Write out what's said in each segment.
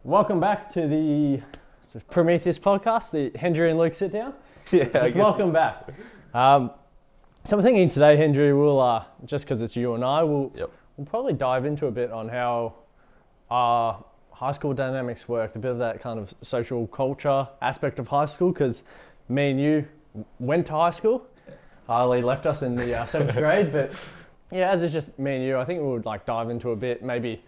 Welcome back to the Prometheus Podcast, the Hendry and Luke sit down. Welcome back. So I'm thinking today, Hendry, we'll, just because it's you and I, we'll probably dive into a bit on how our high school dynamics worked, a bit of that kind of social culture aspect of high school, because me and you went to high school. Harley left us in the 7th grade, but yeah, as it's just me and you, I think we would like dive into a bit, maybe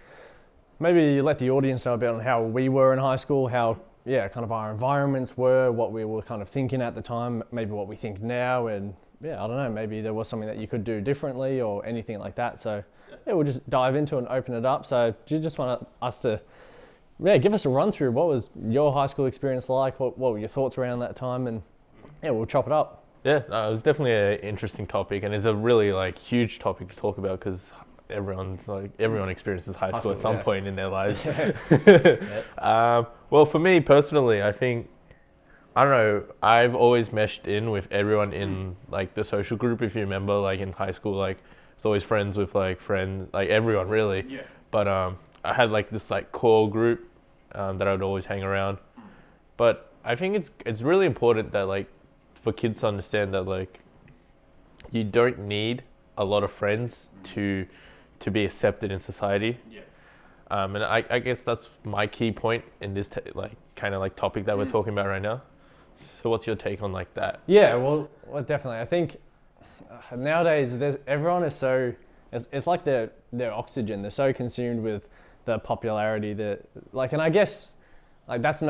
let the audience know a bit on how we were in high school, how, kind of our environments were, what we were kind of thinking at the time, maybe what we think now, and I don't know, maybe there was something that you could do differently or anything like that. So we'll just dive into it and open it up. So do you just want us to, give us a run through, what was your high school experience like, what were your thoughts around that time, and we'll chop it up. Yeah, it was definitely an interesting topic, and it's a really huge topic to talk about because everyone experiences high school at some point in their lives. Well, for me personally, I think, I don't know, I've always meshed in with everyone in the social group. If you remember, in high school, it's always friends with friends, everyone really. Yeah. But I had this core group that I would always hang around. But I think it's really important that for kids to understand that you don't need a lot of friends to be accepted in society. Yeah. And I guess that's my key point in this topic that we're talking about right now. So what's your take on that? Yeah, well definitely. I think nowadays everyone is so, it's like their oxygen. They're so consumed with the popularity that and I guess that's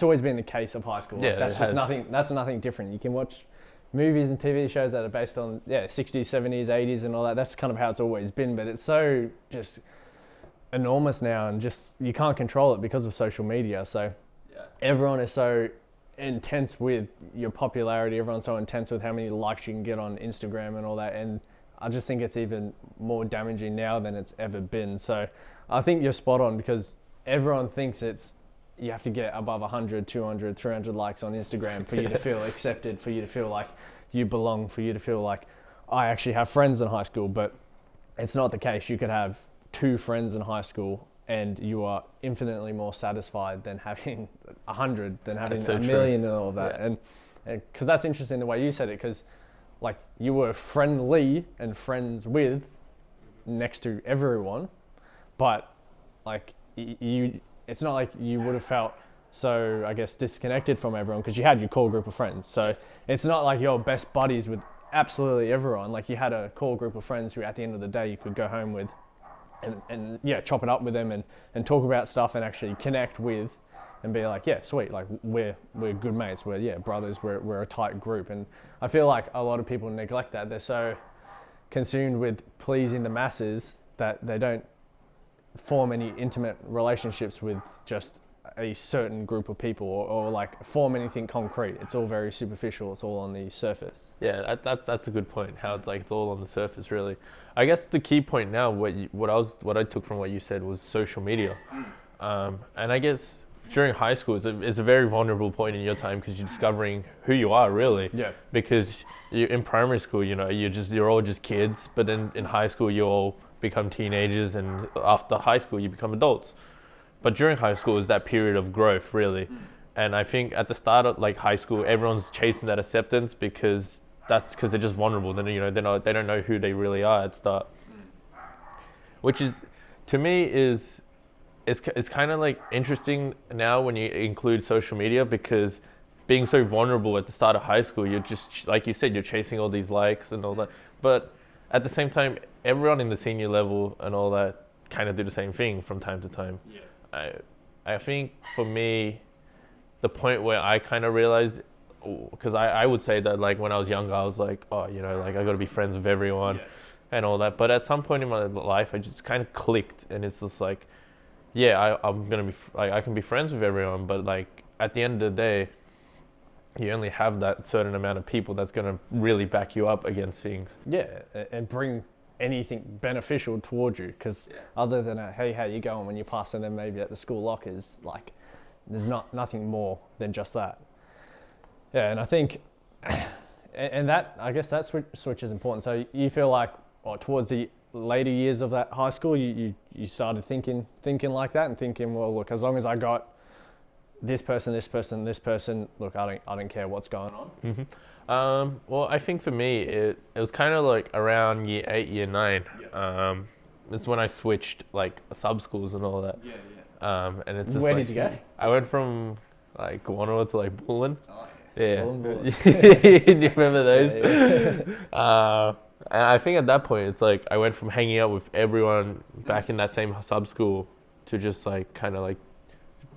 always been the case of high school. Yeah, that's nothing different. You can watch movies and TV shows that are based on 60s, 70s, 80s and all that. That's kind of how it's always been, but it's so just enormous now, and just you can't control it because of social media. So everyone is so intense with your popularity. Everyone's so intense with how many likes you can get on Instagram and all that, and I just think it's even more damaging now than it's ever been. So I think you're spot on, because everyone thinks you have to get above 100, 200, 300 likes on Instagram for you to feel accepted, for you to feel like you belong, for you to feel like I actually have friends in high school. But it's not the case. You could have 2 friends in high school and you are infinitely more satisfied than having 100, than having a million and all of that. Yeah. And because that's interesting the way you said it, because you were friendly and friends with next to everyone, but it's not like you would have felt so, I guess, disconnected from everyone, because you had your core group of friends. So it's not like you're best buddies with absolutely everyone. You had a core group of friends who at the end of the day you could go home with and chop it up with them and talk about stuff and actually connect with and be sweet, we're good mates, we're brothers, we're a tight group. And I feel like a lot of people neglect that. They're so consumed with pleasing the masses that they don't form any intimate relationships with just a certain group of people, or form anything concrete. It's all very superficial. It's all on the surface. Yeah, that's a good point. How it's all on the surface, really. I guess the key point now, what I took from what you said, was social media, and I guess during high school it's a very vulnerable point in your time, because you're discovering who you are, really. Yeah. Because you in primary school, you're all just kids, but then in high school you all become teenagers, and after high school you become adults. But during high school is that period of growth, really. And I think at the start of high school, everyone's chasing that acceptance, because they're just vulnerable. Then they don't know who they really are at start, which is, to me, it's kind of interesting now when you include social media, because being so vulnerable at the start of high school, you're just, like you said, you're chasing all these likes and all that. But at the same time, everyone in the senior level and all that kind of do the same thing from time to time. Yeah. I think for me, the point where I kind of realized, because I would say that when I was younger, I was I got to be friends with everyone and all that. But at some point in my life, I just kind of clicked, and it's just I'm gonna be I can be friends with everyone, but at the end of the day, you only have that certain amount of people that's gonna really back you up against things. Yeah, and bring anything beneficial towards you, because other than hey, how you going when you're passing them maybe at the school lockers, there's nothing more than just that. Yeah, and I think, and that, I guess that switch is important. So you feel towards the later years of that high school, you started thinking like that and thinking, well, look, as long as I got this person, look, I don't care what's going on. Mm-hmm. Well, I think for me, it was kind of like around year 8, year 9. Yeah. It's when I switched like sub schools and all that. Yeah. And it's just Where like, did you go? I went from like Guantanamo to like Bullen. Oh, yeah. Bullen. Do you remember those? Yeah. And I think at that point, it's like I went from hanging out with everyone back in that same sub school to just like kind of like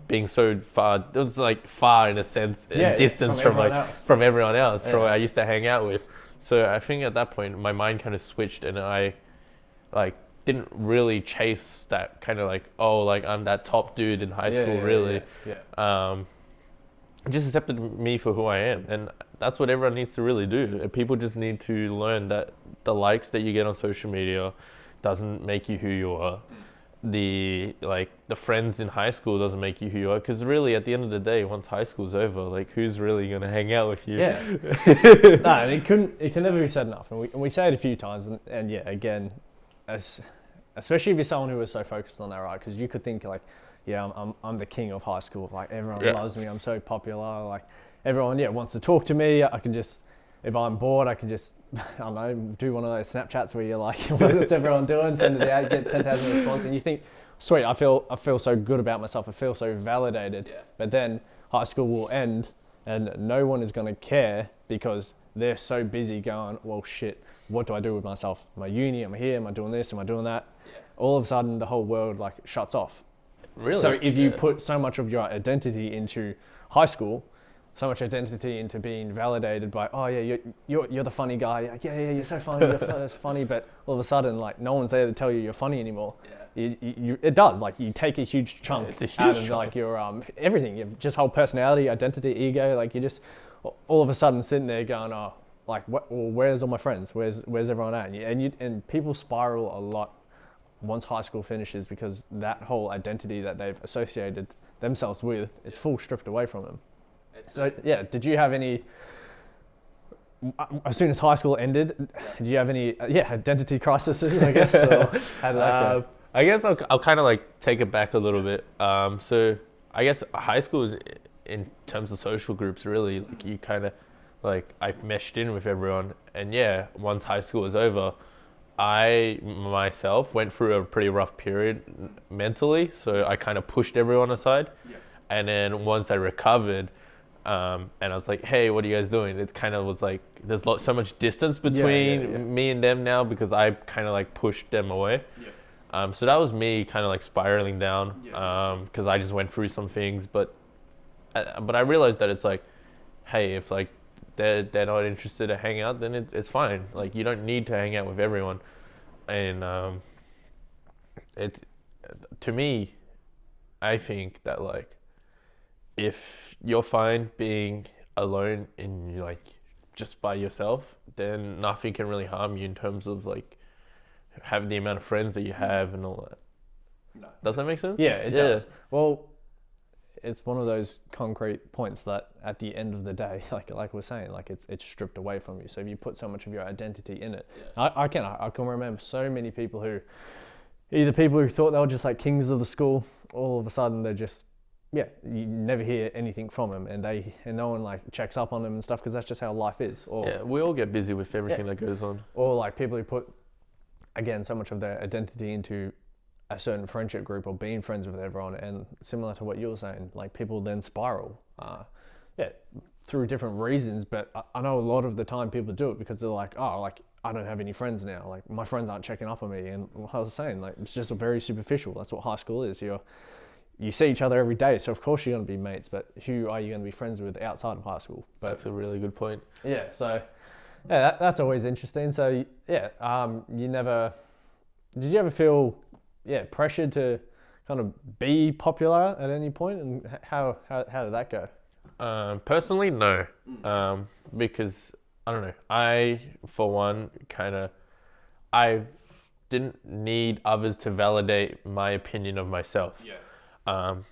being so far. It was like far in a sense, distance from everyone else, from where I used to hang out with. So I think at that point, my mind kind of switched, and I like didn't really chase that kind of like, oh, like I'm that top dude in high school, really. Just accepted me for who I am, and that's what everyone needs to really do. People just need to learn that the likes that you get on social media doesn't make you who you are. The friends in high school doesn't make you who you are, because really at the end of the day, once high school's over, like who's really gonna hang out with you? Yeah. No, and it can never be said enough, and we say it a few times, and yeah, again, especially if you're someone who is so focused on that, right? Because you could think like, yeah, I'm the king of high school. Like everyone loves me. I'm so popular. Like everyone, wants to talk to me. I can just, if I'm bored, I can just, I don't know, do one of those Snapchats where you're like, what's everyone doing? Send it out, get 10,000 responses, and you think, sweet, I feel so good about myself. I feel so validated. Yeah. But then high school will end, and no one is going to care because they're so busy going, well, shit, what do I do with myself? Am I uni? Am I here? Am I doing this? Am I doing that? Yeah. All of a sudden, the whole world like shuts off. Really? So if you put so much of your identity into high school, so much identity into being validated by, oh yeah, you're the funny guy. Like, yeah, you're so funny, you're so funny. But all of a sudden, like no one's there to tell you you're funny anymore. Yeah. It does. Like you take a huge chunk out of like your everything, your just whole personality, identity, ego. Like you just all of a sudden sitting there going, oh, like what? Well, where's all my friends? Where's everyone at? And people spiral a lot once high school finishes, because that whole identity that they've associated themselves with, it's full stripped away from them. So yeah, did you have any, as soon as high school ended, did you have any identity crises, I guess? Or how did that go? I guess I'll kind of like take it back a little bit. So I guess high school is, in terms of social groups, really like you kind of like I've meshed in with everyone, and yeah, once high school was over, I myself went through a pretty rough period mentally, so I kind of pushed everyone aside. Yeah. And then once I recovered, and I was like, hey, what are you guys doing? It kind of was like, there's so much distance between me and them now, because I kind of like pushed them away. Yeah. So that was me kind of like spiraling down, because I just went through some things, but I realized that it's like, hey, if like they're not interested to hang out, then it's fine. Like you don't need to hang out with everyone. And it's, to me, I think that like if you're fine being alone in like just by yourself, then nothing can really harm you in terms of like having the amount of friends that you have and all that. No. Does that make sense? Yeah, it does. Well, it's one of those concrete points that at the end of the day, like we're saying, like it's stripped away from you. So if you put so much of your identity in it, I can remember so many people who, either people who thought they were just like kings of the school, all of a sudden they're just, you never hear anything from them, and no one like checks up on them and stuff, because that's just how life is. Or we all get busy with everything that goes on. Or like people who put, again, so much of their identity into a certain friendship group or being friends with everyone, and similar to what you were saying, like people then spiral, through different reasons. But I know a lot of the time people do it because they're like, oh, like I don't have any friends now, like my friends aren't checking up on me. And like I was saying, like it's just very superficial. That's what high school is. You see each other every day, so of course you're going to be mates, but who are you going to be friends with outside of high school? But that's a really good point. Yeah, so that's always interesting. So did you ever feel pressured to kind of be popular at any point, and how did that go? Personally, no, because I don't know. I, for one, I didn't need others to validate my opinion of myself. Yeah.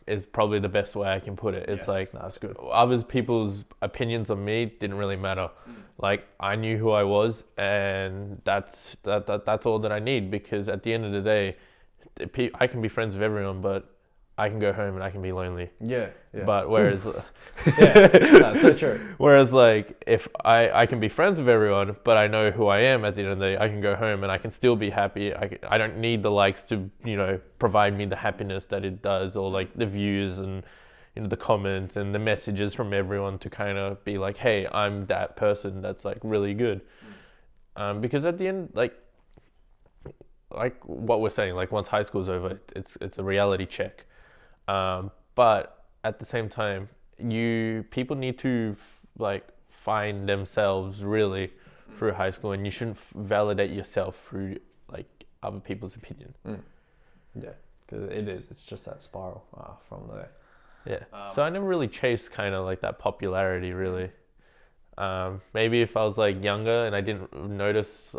is probably the best way I can put it. It's like that's good. Others people's opinions on me didn't really matter. Like I knew who I was, and that's all that I need, because at the end of the day, I can be friends with everyone, but I can go home and I can be lonely. Yeah. But whereas, that's so true. Whereas like if I can be friends with everyone, but I know who I am at the end of the day, I can go home and I can still be happy. I don't need the likes to, provide me the happiness that it does, or like the views and, the comments and the messages from everyone to kind of be like, hey, I'm that person that's like really good. Because at the end, like what we're saying, like once high school's over, it's a reality check. But at the same time, people need to like find themselves really through high school, and you shouldn't validate yourself through like other people's opinion. Yeah, because it's just that spiral from there. Yeah. So I never really chased kind of like that popularity really. Maybe if I was like younger and I didn't notice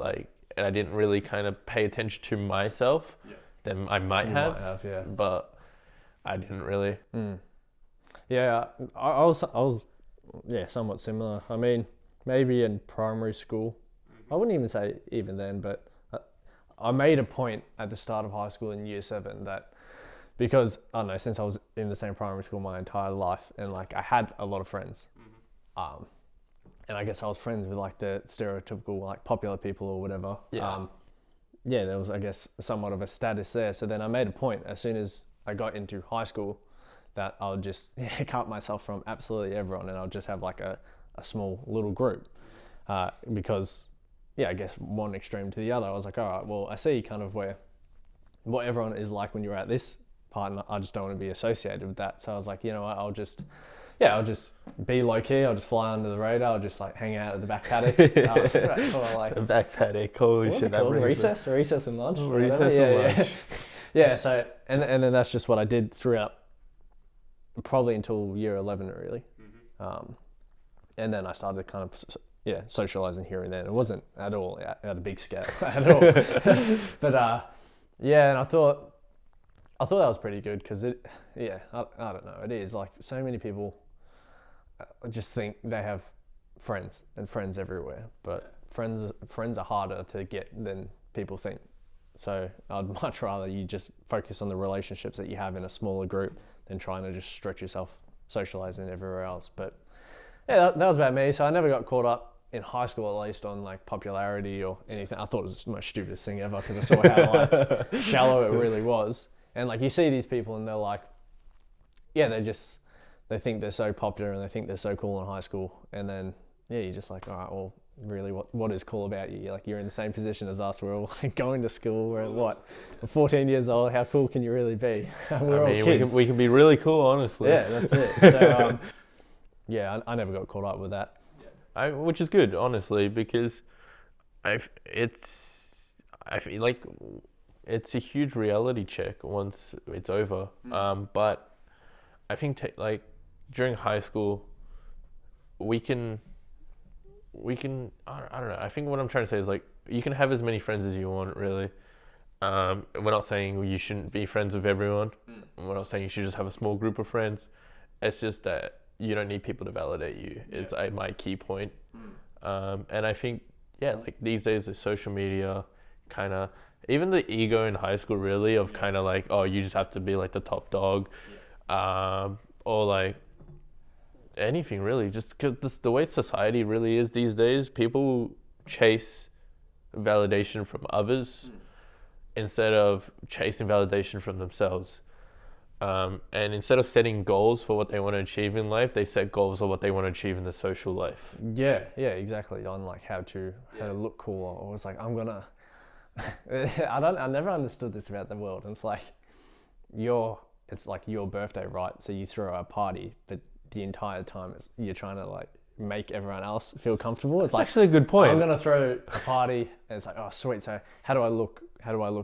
and I didn't really kind of pay attention to myself, then I might have, but I didn't really. Yeah, I was somewhat similar. I mean, maybe in primary school, I wouldn't even say even then, but I made a point at the start of high school in year 7 that, because I don't know, since I was in the same primary school my entire life, and like I had a lot of friends, and I guess I was friends with like the stereotypical like popular people or whatever. There was, I guess, somewhat of a status there. So then I made a point as soon as I got into high school that I would just cut myself from absolutely everyone, and I'll just have like a small little group, because I guess one extreme to the other. I was like, all right, well, I see kind of what everyone is like when you're at this part, and I just don't want to be associated with that. So I was like, you know what, I'll just be low key. I'll just fly under the radar. I'll just like hang out at the back paddock. The back paddock, holy shit. What's it called? Recess and lunch. Recess and lunch. Yeah. So and then that's just what I did throughout, probably until year 11 really. And then I started kind of socializing here and there. It wasn't at all at a big scale at all. But and I thought that was pretty good, because I don't know, it is like so many people just think they have friends everywhere, but friends are harder to get than people think. So I'd much rather you just focus on the relationships that you have in a smaller group than trying to just stretch yourself socializing everywhere else. But yeah, that was about me. So I never got caught up in high school, at least, on like popularity or anything. I thought it was the most stupidest thing ever, because I saw how like shallow it really was. And like you see these people and they're like, they think they're so popular and they think they're so cool in high school. And then, you're just like, all right, well, really, what is cool about you? Like, you're in the same position as us. We're all like going to school. We're We're 14 years old. How cool can you really be? We're all kids. We can be really cool, honestly. Yeah, that's it. So, I never got caught up with that. Which is good, honestly, because I feel like it's a huge reality check once it's over. But I think during high school, we can I don't know. I think what I'm trying to say is like you can have as many friends as you want, really. We're not saying you shouldn't be friends with everyone. We're not saying you should just have a small group of friends. It's just that you don't need people to validate you is my key point. And I think like these days the social media kind of, even the ego in high school really of kind of like, oh, you just have to be like the top dog, or like anything really, just because the way society really is these days, people chase validation from others instead of chasing validation from themselves. And instead of setting goals for what they want to achieve in life, they set goals for what they want to achieve in the social life. Yeah, exactly. On like how to look cool. Or it's like, I'm gonna. I never understood this about the world. And it's like it's like your birthday, right? So you throw a party, but the entire time you're trying to like make everyone else feel comfortable. It's like, actually a good point. I'm gonna throw a party, and it's like, oh sweet. So how do I look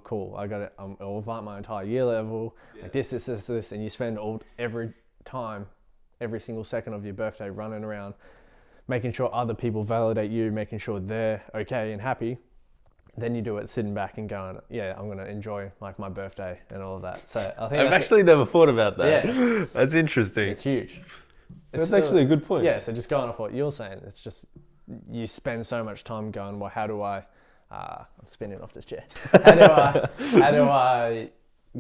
cool? I got it. I'll invite my entire year level. Like this, and you spend every single second of your birthday running around, making sure other people validate you, making sure they're okay and happy. then you do it sitting back and going, yeah, I'm going to enjoy like my birthday and all of that. So I think I've actually never thought about that. Yeah. That's interesting. it's huge. That's actually a good point. Yeah, so just going off what you're saying, it's just you spend so much time going, well, how do I, I'm spinning off this chair. How do I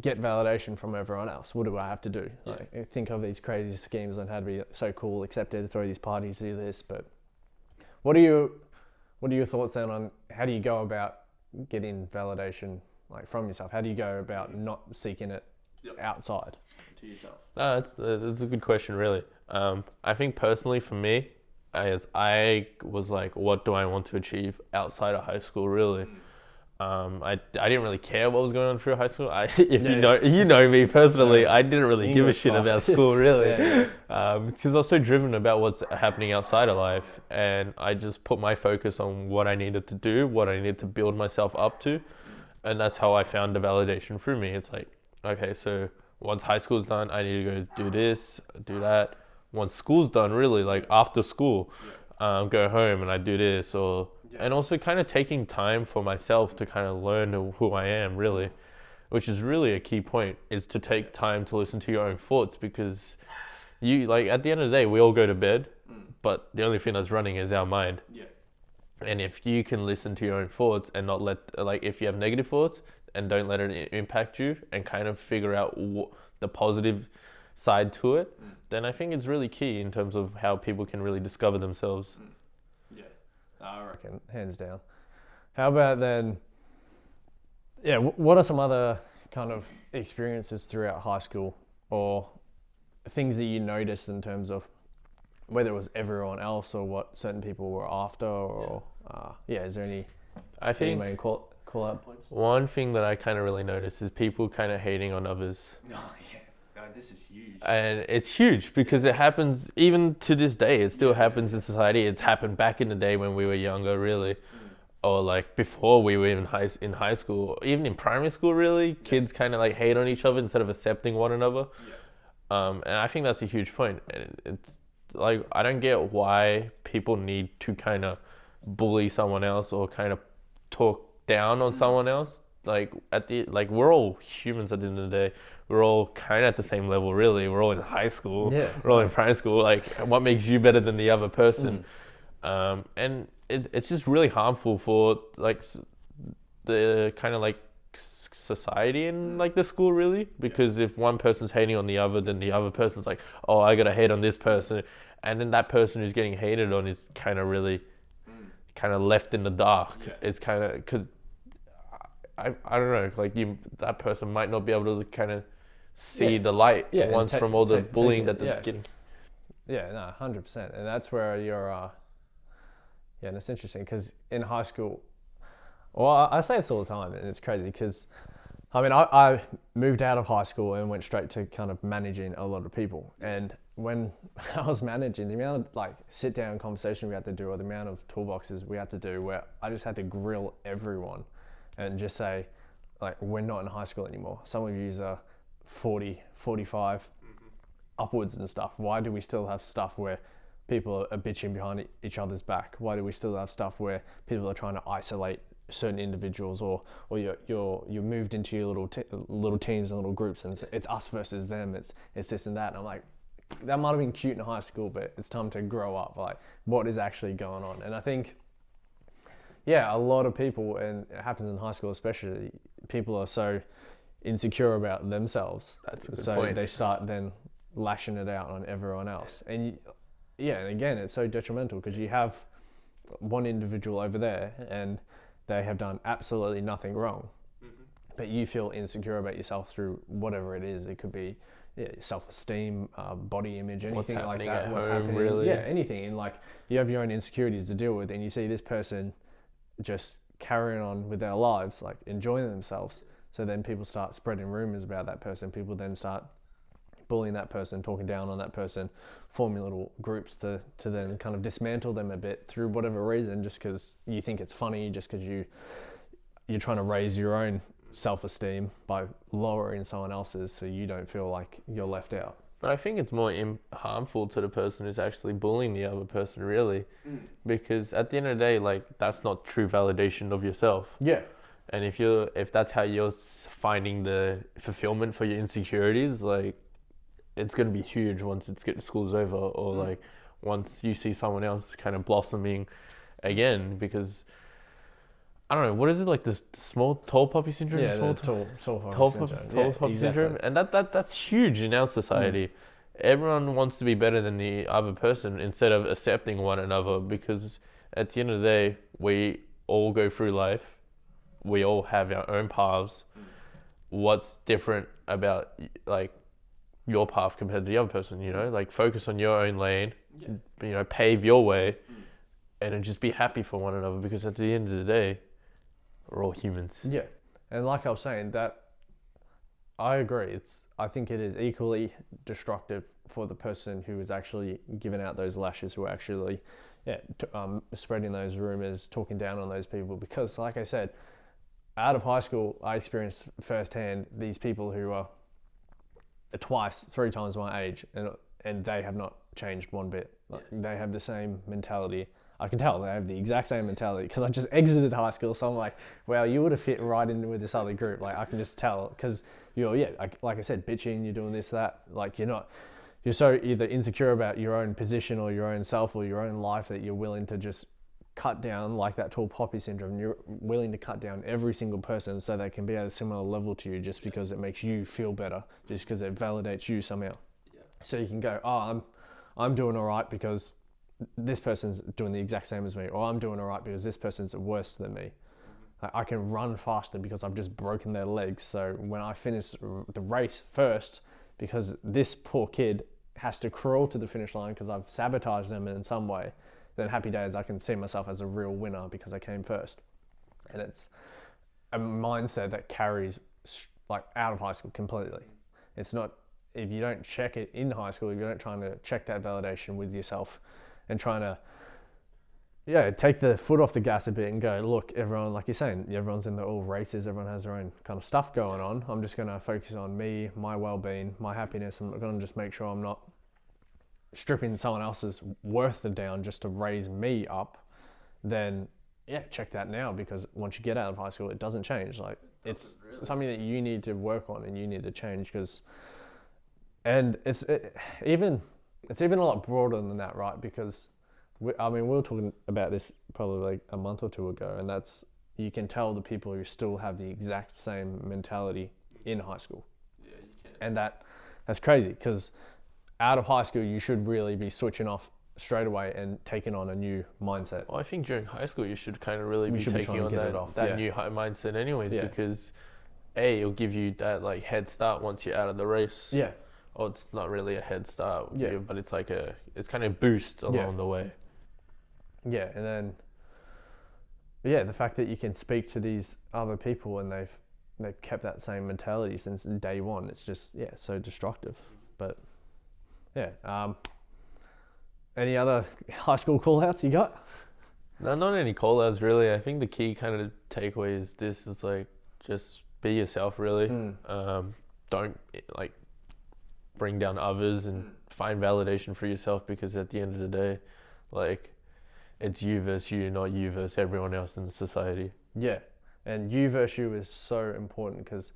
get validation from everyone else? What do I have to do? Yeah. Like, I think of these crazy schemes on how to be so cool, accepted, throw these parties, do this. But what are your thoughts then on how do you go about getting validation like from yourself? How do you go about not seeking it outside to yourself? That's a good question, really. I think personally for me, as I was like, what do I want to achieve outside of high school, really? I didn't really care what was going on through high school. You know me personally, I didn't really give a shit about school, really. Because I was so driven about what's happening outside of life, and I just put my focus on what I needed to do, what I needed to build myself up to, and that's how I found the validation through me. It's like, okay, so once high school's done, I need to go do this, do that. Once school's done, really, like after school, go home and I do this, and also kind of taking time for myself to kind of learn who I am, really, which is really a key point, is to take time to listen to your own thoughts, because you, like, at the end of the day, we all go to bed, but the only thing that's running is our mind. And if you can listen to your own thoughts and not let, like, if you have negative thoughts and don't let it impact you, and kind of figure out the positive side to it, then I think it's really key in terms of how people can really discover themselves. I reckon, hands down. How about then, what are some other kind of experiences throughout high school, or things that you noticed in terms of whether it was everyone else or what certain people were after, or is there any main call out points? One thing that I kind of really noticed is people kind of hating on others. This is huge. And it's huge because it happens even to this day. It still happens in society. It's happened back in the day when we were younger, really, or like before we were in high school, even in primary school, really. Kids kind of like hate on each other instead of accepting one another. And I think that's a huge point. It's like, I don't get why people need to kind of bully someone else or kind of talk down on someone else. Like we're all humans at the end of the day. We're all kind of at the same level, really. We're all in high school. We're all in primary school. Like, what makes you better than the other person? And it's just really harmful for like the kind of like society in like the school, really. Because if one person's hating on the other, then the other person's like, oh, I gotta hate on this person, and then that person who's getting hated on is kind of really kind of left in the dark. It's kind of, because I don't know, like that person might not be able to kind of see the light once from all the bullying that they're getting. 100%. And that's where you're, and it's interesting because in high school, well, I say this all the time, and it's crazy because, I mean, I moved out of high school and went straight to kind of managing a lot of people. And when I was managing, the amount of like sit down conversation we had to do, or the amount of toolboxes we had to do, where I just had to grill everyone and just say, like, we're not in high school anymore. Some of you are 40, 45, upwards and stuff. Why do we still have stuff where people are bitching behind each other's back? Why do we still have stuff where people are trying to isolate certain individuals, or you're moved into your little teams and little groups, and it's us versus them. It's this and that. And I'm like, that might have been cute in high school, but it's time to grow up. Like, what is actually going on? And I think, a lot of people, and it happens in high school especially, people are so insecure about themselves. That's a good point. They start then lashing it out on everyone else. And and again, it's so detrimental because you have one individual over there and they have done absolutely nothing wrong, but you feel insecure about yourself through whatever it is. It could be self-esteem, body image, anything like that. What's happening, really? Anything. And like, you have your own insecurities to deal with, and you see this person just carrying on with their lives, like enjoying themselves. So then people start spreading rumors about that person. People then start bullying that person, talking down on that person, forming little groups to then kind of dismantle them a bit through whatever reason, just because you think it's funny, just because you're trying to raise your own self-esteem by lowering someone else's so you don't feel like you're left out. But I think it's more harmful to the person who's actually bullying the other person, really, because at the end of the day, like, that's not true validation of yourself. Yeah. And if that's how you're finding the fulfillment for your insecurities, like, it's gonna be huge once school's over, or like once you see someone else kind of blossoming again, because I don't know, what is it, like this tall poppy syndrome? Yeah, tall poppy syndrome, and that's huge in our society. Everyone wants to be better than the other person instead of accepting one another, because at the end of the day, we all go through life. We all have our own paths. What's different about like your path compared to the other person? You know, like, focus on your own lane. You know, pave your way, and then just be happy for one another, because at the end of the day, we're all humans. Yeah, and like I was saying, that I agree. I think it is equally destructive for the person who is actually giving out those lashes, who are actually, spreading those rumors, talking down on those people. Because, like I said, out of high school, I experienced firsthand these people who are three times my age, and they have not changed one bit. Like, they have the same mentality. I can tell they have the exact same mentality, because I just exited high school. So I'm like, well, you would have fit right in with this other group. Like, I can just tell, because like I said, bitching, you're doing this, that. Like, you're so either insecure about your own position or your own self or your own life that you're willing to just cut down, like that tall poppy syndrome. You're willing to cut down every single person so they can be at a similar level to you, just because it makes you feel better, just because it validates you somehow. So you can go, oh, I'm doing all right because this person's doing the exact same as me, or I'm doing all right because this person's worse than me. I can run faster because I've just broken their legs. So when I finish the race first, because this poor kid has to crawl to the finish line because I've sabotaged them in some way, then happy days, I can see myself as a real winner because I came first. And it's a mindset that carries like out of high school completely. It's not, if you don't check it in high school, if you don't try to check that validation with yourself and trying to take the foot off the gas a bit and go, look, everyone, like you're saying, everyone's in all races, everyone has their own kind of stuff going on. I'm just going to focus on me, my well-being, my happiness. I'm going to just make sure I'm not stripping someone else's worth down just to raise me up. Then check that now, because once you get out of high school, it doesn't change. Like, it's something that you need to work on and you need to change, it's even a lot broader than that, right? Because we were talking about this probably like a month or two ago, and that's, you can tell the people who still have the exact same mentality in high school. Yeah, you can. And that's crazy, because out of high school, you should really be switching off straight away and taking on a new mindset. Well, I think during high school, you should kind of really be taking on that new mindset anyways, because it'll give you that like head start once you're out of the race. Yeah. Or it's not really a head start, but it's like it's kind of boost along the way. Yeah, and then the fact that you can speak to these other people and they've kept that same mentality since day one, it's just so destructive. But any other high school call outs you got? No, not any call outs really. I think the key kind of takeaway is this is like, just be yourself really. Don't like bring down others, and find validation for yourself, because at the end of the day, like, it's you versus you, not you versus everyone else in the society. Yeah, and you versus you is so important, because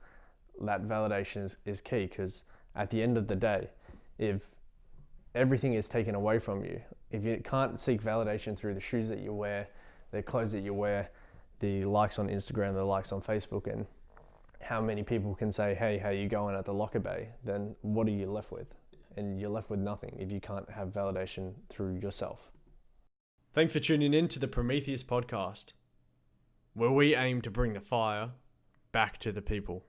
that validation is key, because at the end of the day, if everything is taken away from you, if you can't seek validation through the shoes that you wear, the clothes that you wear, the likes on Instagram, the likes on Facebook, and how many people can say, hey, how you going at the locker bay, then what are you left with? And you're left with nothing if you can't have validation through yourself. Thanks for tuning in to the Prometheus Podcast, where we aim to bring the fire back to the people.